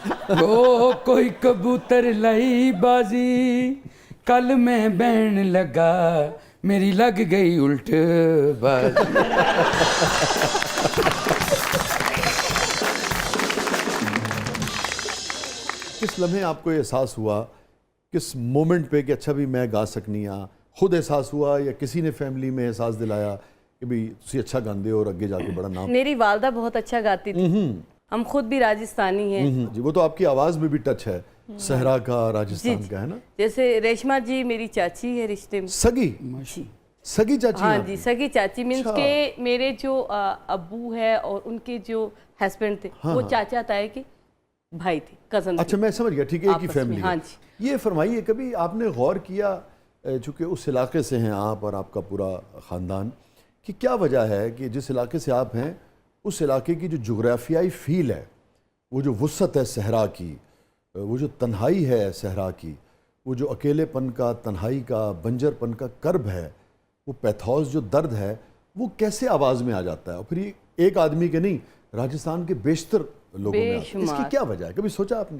ओ कोई कबूतर लाई बाजी, कल मैं बैन लगा, मेरी लग गई उल्ट बाजी। किस लम्हे आपको ये एहसास हुआ, किस मोमेंट पे कि अच्छा भी मैं गा सकनी हाँ? खुद एहसास हुआ या किसी ने फैमिली में एहसास दिलाया कि भी तुसी अच्छा गांदे हो और अगे जाके बड़ा नाम? मेरी वालदा बहुत अच्छा गाती थी। हम खुद भी राजस्थानी हैं। जी, वो तो आपकी आवाज़ में भी टच है, सहरा का, राजस्थान का, है ना? जैसे रेशमा जी मेरी चाची है रिश्ते में। सगी सगी चाची? हाँ जी, सगी चाची मीन्स के मेरे जो अब्बू है और उनके जो हस्बैंड थे वो चाचा ताए के भाई थे, कजन। अच्छा, मैं समझ गया, ठीक है, एक ही फैमिली। हाँ जी। ये फरमाइए, कभी आपने गौर किया, चूँकि उस इलाके से हैं आप और आपका पूरा ख़ानदान, कि क्या वजह है कि जिस इलाके से आप हैं उस इलाके की जो जोग्राफियाई फ़ील है, वो जो वुसअत है सहरा की, वो जो तन्हाई है सहरा की, वो जो अकेलेपन का, तन्हाई का, बंजरपन का कर्ब है, वो पैथोस जो दर्द है, वो कैसे आवाज़ में आ जाता है? और फिर ये एक आदमी के नहीं, राजस्थान के बेशतर लोगों में आता है। इसकी क्या वजह है? कभी सोचा आपने?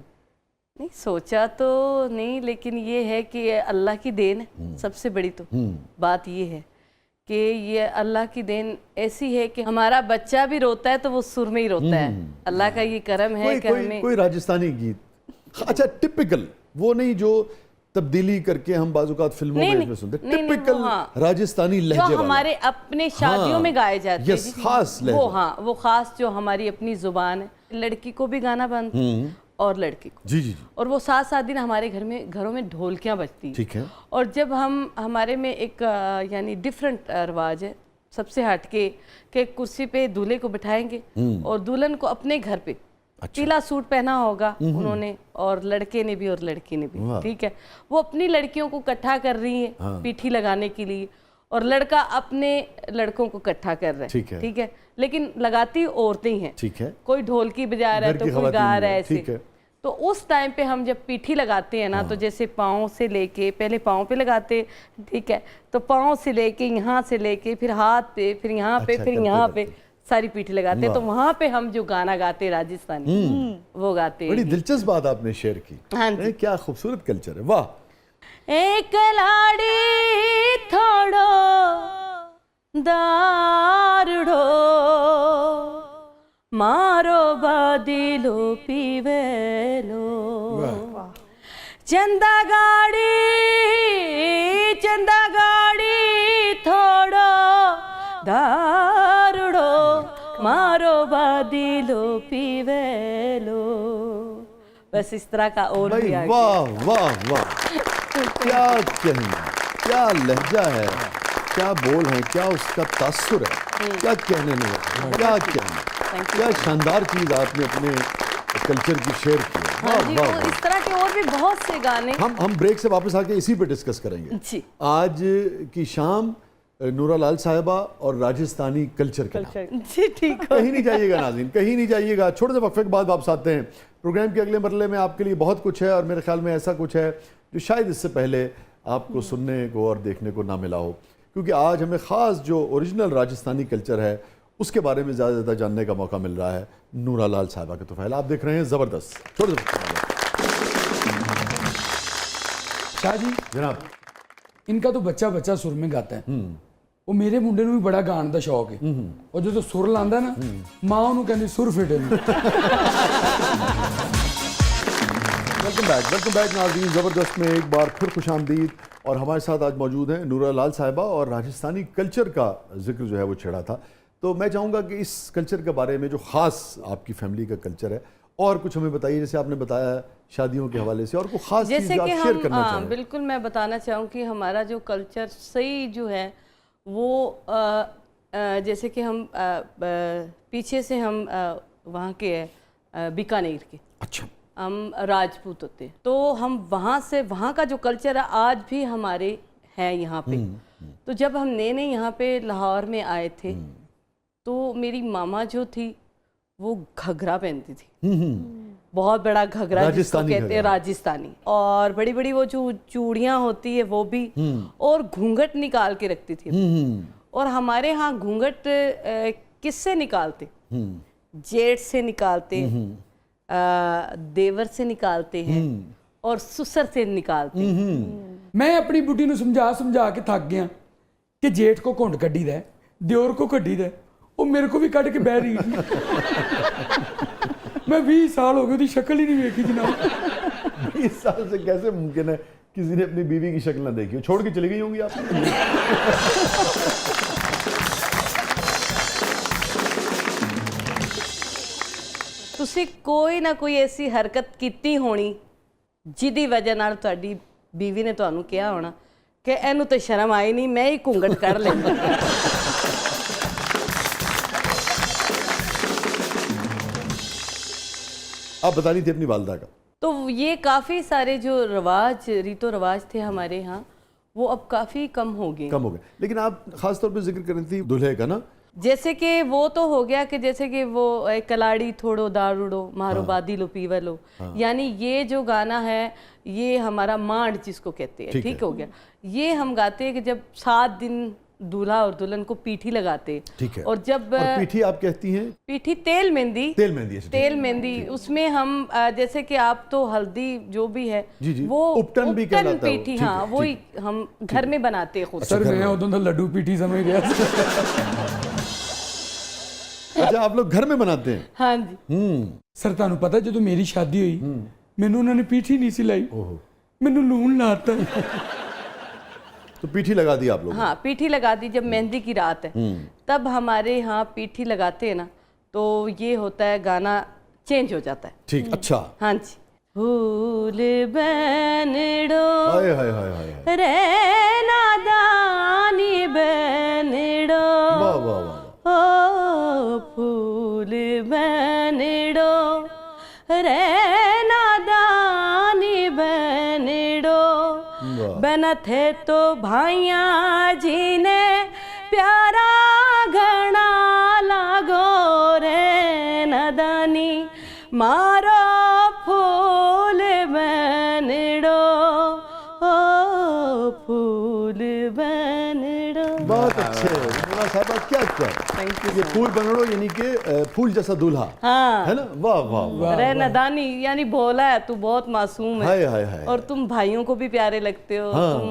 नहीं सोचा तो नहीं, लेकिन ये है कि अल्लाह की देन है सबसे बड़ी। तो बात ये है कि ये अल्लाह की देन ऐसी है कि हमारा बच्चा भी रोता है तो वो सुर में ही रोता है। अल्लाह का ये करम है कि हमें कोई राजस्थानी गीत, अच्छा टिपिकल, वो नहीं जो तब्दीली करके हम बाज़-औक़ात फिल्मों में इसमें सुनते, टिपिकल राजस्थानी लहजे जो हमारे अपने शादियों में गाए जाते हैं, खास लहजा, वो हाँ, वो खास जो हमारी अपनी जुबान है। लड़की को भी गाना बनता है और लड़के को। जी जी जी। और वो 7-7 दिन हमारे घरों में ढोलकियाँ बजती हैं। ठीक है। और जब हमारे में एक यानी डिफरेंट रिवाज है, सबसे हट के कुर्सी पे दूल्हे को बिठाएंगे और दुल्हन को अपने घर पे पीला सूट पहना होगा उन्होंने, और लड़के ने भी और लड़की ने भी, ठीक है। वो अपनी लड़कियों को इकट्ठा कर रही है पीठी लगाने के लिए, और लड़का अपने लड़कों को इकट्ठा कर रहा है, ठीक है। लेकिन लगाती औरतें ही हैं, ठीक है। कोई ढोलकी बजा रहा है तो कोई गा रहा है, ऐसे। तो उस टाइम पे हम जब पीठी लगाते हैं ना, तो जैसे पाँव से लेके, पहले पाँव पे लगाते, ठीक है, तो पाँव से लेके, यहाँ से लेके, फिर हाथ पे, फिर यहाँ पे, फिर यहाँ पे सारी पीठी लगाते हैं। तो वहाँ पे हम जो गाना गाते राजस्थानी, वो गाते। बड़ी दिलचस्प बात आपने शेयर की। हाँ जी, क्या खूबसूरत कल्चर है, वाह। एक लाड़ी थोड़ो दारुड़ो, मारो बादिलो पीवेलो, चंदा गाड़ी थोड़ो दारुड़ो, मारो बादिलो पीवेलो। बस इस तरह का और भी आगे। वाह वाह वाह, क्या कहना, क्या लहजा है, क्या बोल है, क्या उसका तासुर है, क्या कहने में, क्या कहना, क्या शानदार चीज आपने अपने कल्चर की शेयर की है। हाँ जी, तो इस तरह के और भी बहुत से गाने हम ब्रेक से वापस आके इसी पे डिस्कस करेंगे जी। आज की शाम नूरा लाल साहिबा और राजस्थानी कल्चर के नाम। जी ठीक है, कहीं नहीं जाइएगा नाज़रीन, कहीं नहीं जाइएगा। छोटे से वक्फे के बाद वापस आते हैं। प्रोग्राम के अगले मरले में आपके लिए बहुत कुछ है, और मेरे ख्याल में ऐसा कुछ है जो शायद इससे पहले आपको सुनने को और देखने को ना मिला हो, क्योंकि आज हमें ख़ास जो ओरिजिनल राजस्थानी कल्चर है उसके बारे में ज़्यादा जानने का मौका मिल रहा है नूरा लाल साहिबा के तोफ़ैल। आप देख रहे हैं ज़बरदस्त। छोटे शाह जी जनाब, इनका तो बच्चा सुर में गाता है, वो मेरे मुंडे भी बड़ा गाने का शौक है, और जो सुर लांदा ना, मां उन्होंने कहती सुर फिटे। वेलकम बैक नाज़रीन, ज़बरदस्त में एक बार फिर खुशामदीद। और हमारे साथ आज मौजूद हैं नूरा लाल साहिबा, और राजस्थानी कल्चर का जिक्र जो है वो छेड़ा था। तो मैं चाहूँगा कि इस कल्चर के बारे में जो ख़ास आपकी फैमिली का कल्चर है और कुछ हमें बताइए, जैसे आपने बताया शादियों के हवाले से, और कोई ख़ास चीज़ आप शेयर करना चाहें। बिल्कुल, मैं बताना चाहूँ कि हमारा जो कल्चर सही जो है वो जैसे कि हम पीछे से हम वहाँ के बीकानेर के, अच्छा, हम राजपूत होते हैं, तो हम वहाँ का जो कल्चर है आज भी हमारे है यहाँ पे। तो जब हम नए यहाँ पे लाहौर में आए थे, तो मेरी मामा जो थी वो घघरा पहनती थी, बहुत बड़ा घघरा जिसको कहते हैं राजस्थानी, और बड़ी बड़ी वो जो चूड़ियाँ होती है वो भी, और घूंघट निकाल के रखती थी। और हमारे यहाँ घूंघट किससे निकालते, जेठ से निकालते, देवर से निकालते हैं और ससुर से निकालते हैं। मैं अपनी बुढ़ी ਨੂੰ ਸਮਝਾ ਕੇ ਥੱਕ ਗਿਆ ਕਿ ਜੇਠ ਕੋ ਘੁੰਡ ਕੱਢੀਦਾ ਹੈ, ਦਿਓਰ ਕੋ ਕੱਢੀਦਾ ਹੈ, ਉਹ ਮੇਰੇ ਕੋ ਵੀ ਕੱਢ ਕੇ ਬਹਿ ਰਹੀ ਹੈ। मैं 20 साल हो गए ਉਹਦੀ शक्ल ही नहीं ਵੇਖੀ जनाब। 20 साल से कैसे मुमकिन है किसी ने अपनी बीवी की शक्ल ना देखी हो? छोड़ के चली गई होंगी आप? ਤੁਸੀਂ ਕੋਈ ਨਾ ਕੋਈ ਐਸੀ ਹਰਕਤ ਕੀਤੀ ਹੋਣੀ ਜਿਹਦੀ ਵਜ੍ਹਾ ਨਾਲ ਤੁਹਾਡੀ ਬੀਵੀ ਨੇ ਤੁਹਾਨੂੰ ਕਿਹਾ ਹੋਣਾ ਕਿ ਇਹਨੂੰ ਤਾਂ ਸ਼ਰਮ ਆਈ ਨਹੀਂ, ਮੈਂ ਹੀ ਘੁੰਗਟ ਕੱਢ ਲੈਂਦਾ। आप बता रही थी अपनी वालदा का। तो ये काफ़ी सारे जो रिवाज रीतो रिवाज थे हमारे यहाँ वो अब काफ़ी कम हो गए। कम हो गए, लेकिन आप खास तौर पे जिक्र कर रही थी दूल्हे का ना। जैसे कि वो तो हो गया कि जैसे कि वो कलाड़ी थोड़ो दारूड़ो मारो बादी लो पीवलो, यानी ये जो गाना है ये हमारा मांड जिसको कहते हैं, ठीक हो गया। ये हम गाते हैं कि जब 7 दिन दूल्हा और दुल्हन को पीठी लगाते, ठीक है। और जब और पीठी आप कहती हैं? पीठी तेल मेहंदी, तेल मेहंदी, तेल मेहंदी, उसमें हम जैसे कि आप तो हल्दी जो भी है जी जी, वो उपटन भी कहलाता है वो। पीठी, ठीक हाँ है, वही हम घर में बनाते हैं खुद। सर मैं उਦੋਂ ਦਾ ਲੱਡੂ ਪੀਠੀ ਸਮਝ ਗਿਆ। अच्छा, आप लोग घर में बनाते हैं? हाँ जी। ਸਰ ਤੁਹਾਨੂੰ ਪਤਾ ਜਦੋਂ ਮੇਰੀ ਸ਼ਾਦੀ ਹੋਈ ਮੈਨੂੰ ਉਹਨਾਂ ਨੇ ਪੀਠੀ ਨਹੀਂ ਸੀ ਲਾਈ, ਮੈਨੂੰ ਲੂਣ ਲਾਤਾ। तो पीठी लगा दी आप लोग? हाँ पीठी लगा दी। जब मेहंदी की रात है तब हमारे यहाँ पीठी लगाते हैं ना, तो ये होता है गाना चेंज हो जाता है। ठीक, अच्छा। हाँ जी। फूल बनड़ो हाय हाय हाय हाय, रे नादानी बनड़ो, वाह वाह वाह। ओ फूल बनड़ो रे नादानी बनड़ो, बना थे तो भाइया जी ने प्यारा घना लागो रे नदानी, मारो फूल बनड़ो, ओ फूल बनड़ो। बहुत अच्छे मुन्ना साहबा, क्या क्या थैंक यू। ये फूल बनड़ो यानी कि फूल जैसा दूल्हा, हाँ है ना? वाह वाह वाह। रे नदानी यानी भोला है तू, बहुत मासूम है, हाय हाय हाय। और तुम भाइयों को भी प्यारे लगते हो, हाँ। तुम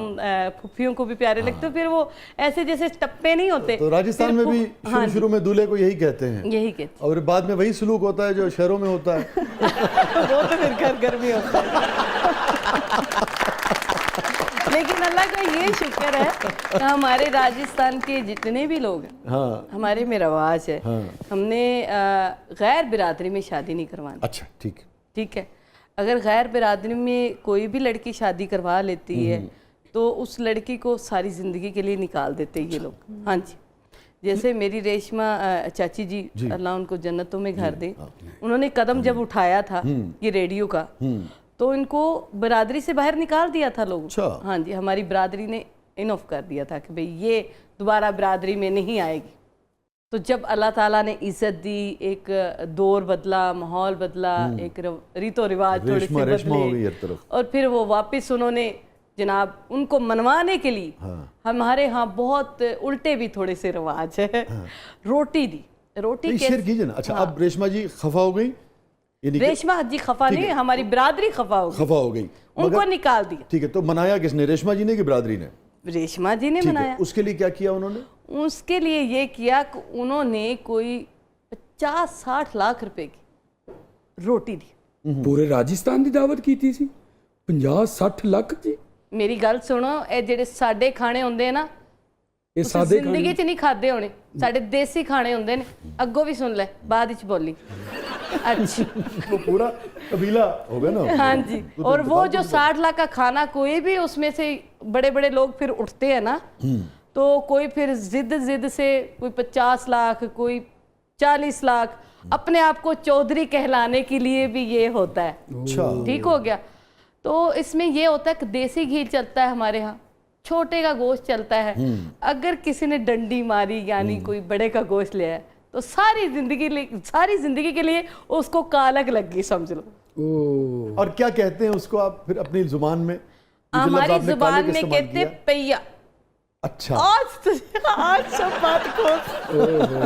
फुफियों को भी प्यारे लगते हो। फिर वो ऐसे जैसे टप्पे नहीं होते, तो राजस्थान में भी हाँ शुरू में दूल्हे को यही कहते हैं, यही कहते और बाद में वही सलूक होता है जो शहरों में होता है। हैं। वो तो फिर घर घर में होता है। लेकिन अल्लाह का ये शुक्र है कि हमारे राजस्थान के जितने भी लोग हैं, हाँ हमारे में रवाज है, हाँ। हमने गैर बिरादरी में शादी नहीं करवानी। अच्छा, ठीक। ठीक है, अगर गैर बिरादरी में कोई भी लड़की शादी करवा लेती है तो उस लड़की को सारी ज़िंदगी के लिए निकाल देते हैं ये लोग। हाँ जी। जैसे मेरी रेशमा चाची जी, अल्लाह उनको जन्नतों में घर दे, उन्होंने कदम जब उठाया था ये रेडियो का, तो इनको बिरादरी से बाहर निकाल दिया था लोगों। अच्छा। हाँ जी, हमारी बिरादरी ने इनऑफ कर दिया था कि भाई ये दोबारा बिरादरी में नहीं आएगी। तो जब अल्लाह ताला ने इज्जत दी, एक दौर बदला, माहौल बदला, एक रीतो रिवाज थोड़े से रेशमा हो गई बदले, हर तरफ। और फिर वो वापस उन्होंने जनाब उनको मनवाने के लिए हमारे यहाँ बहुत उल्टे भी थोड़े से रिवाज है। रोटी दी, रोटी शेयर कीजिए ना। अच्छा, अब रेशमा जी खफा हो गई? यानी कि रेशमा जी खफा नहीं, हमारी बिरादरी खफा हो गई, खफा हो गई, उनको निकाल दिया। ठीक है। तो मनाया किसने, रेशमा जी ने कि बिरादरी ने? रेशमा जी ने ठीक है। मनाया। उसके लिए क्या किया उन्होंने? उसके लिए ये किया कि उन्होंने कोई 50-60 लाख रुपए की रोटी दी। पूरे राजस्थान की दावत की थी 50-60 लाख जी। मेरी गल सुनो, ये जेडे साडे खाने होंदे ना, ये ਤੁਸੀਂ सादे ਜ਼ਿੰਦਗੀ 'ਚ ਨਹੀਂ ਖਾਦੇ ਹੋਣੇ, ਸਾਡੇ ਦੇਸੀ ਖਾਣੇ ਹੁੰਦੇ ਨੇ। ਅੱਗੋਂ ਵੀ ਸੁਣ ਲੈ, ਬਾਅਦ ਵਿੱਚ ਬੋਲੀ। अच्छा वो पूरा कबीला हो गया ना। हाँ जी। और वो जो 60 लाख का खाना, कोई भी उसमें से बड़े बड़े लोग फिर उठते हैं ना, तो कोई फिर जिद से कोई 50 लाख, कोई 40 लाख, अपने आप को चौधरी कहलाने के लिए भी ये होता है। अच्छा, ठीक हो गया। तो इसमें ये होता है कि देसी घी चलता है हमारे यहाँ, छोटे का गोश्त चलता है। अगर किसी ने डंडी मारी यानी कोई बड़े का गोश्त लिया है तो सारी जिंदगी के लिए उसको कालक लग गई, समझ लो। और क्या कहते हैं उसको आप फिर अपनी जुबान में? हमारी जुबान में कहते हैं पैया। अच्छा, आज सब बात को